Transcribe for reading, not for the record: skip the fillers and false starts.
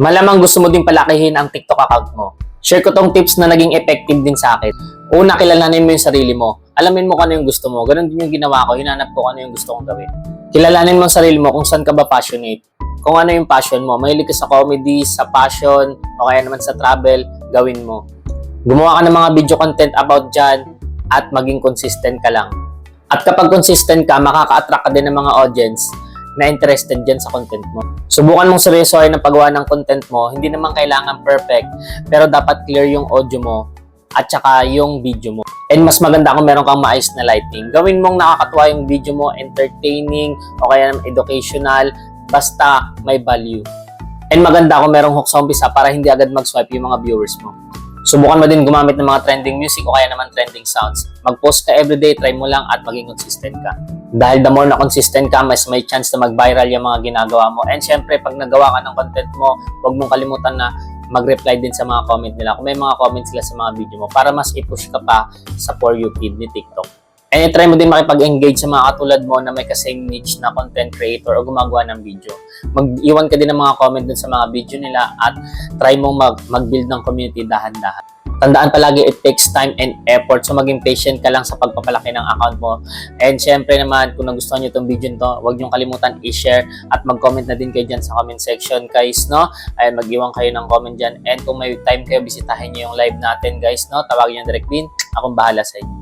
Malamang gusto mo din palakihin ang TikTok account mo. Share ko tong tips na naging effective din sa akin. Una, kilalanin mo yung sarili mo. Alamin mo kung ano yung gusto mo. Ganon din yung ginawa ko. Hinanap ko kung ano yung gusto kong gawin. Kilalanin mo ang sarili mo kung saan ka ba passionate. Kung ano yung passion mo. Mahilig ka sa comedy, sa passion, o kaya naman sa travel, gawin mo. Gumawa ka ng mga video content about dyan at maging consistent ka lang. At kapag consistent ka, makaka-attract ka din ng mga audience na interested dyan sa content mo. Subukan mong seryosohin ang paggawa ng content mo. Hindi naman kailangan perfect, pero dapat clear yung audio mo at saka yung video mo. And mas maganda kung meron kang maayos na lighting. Gawin mong nakakatuwa yung video mo, entertaining, o kaya educational, basta may value. And maganda kung merong hook sa umpisa para hindi agad mag-swipe yung mga viewers mo. Subukan mo din gumamit ng mga trending music o kaya naman trending sounds. Mag-post ka everyday, try mo lang at maging consistent ka. Dahil the more na consistent ka, mas may chance na mag-viral yung mga ginagawa mo. And syempre, pag nagawa ka ng content mo, huwag mong kalimutan na mag-reply din sa mga comment nila. Kung may mga comments sila sa mga video mo, para mas i-push ka pa sa For You feed ni TikTok. And try mo din makipag-engage sa mga katulad mo na may kasing niche na content creator o gumagawa ng video. Mag-iwan ka din ng mga comment dun sa mga video nila at try mong mag-build ng community dahan-dahan. Tandaan palagi, it takes time and effort. So maging patient ka lang sa pagpapalaki ng account mo. And syempre naman, kung nagustuhan nyo itong video nito, huwag nyo kalimutan i-share at mag-comment na din kayo dyan sa comment section, guys, no? Ay mag-iwan kayo ng comment dyan. And kung may time kayo, bisitahin nyo yung live natin, guys, no? Tawagin nyo direct din. Akong bahala sa inyo.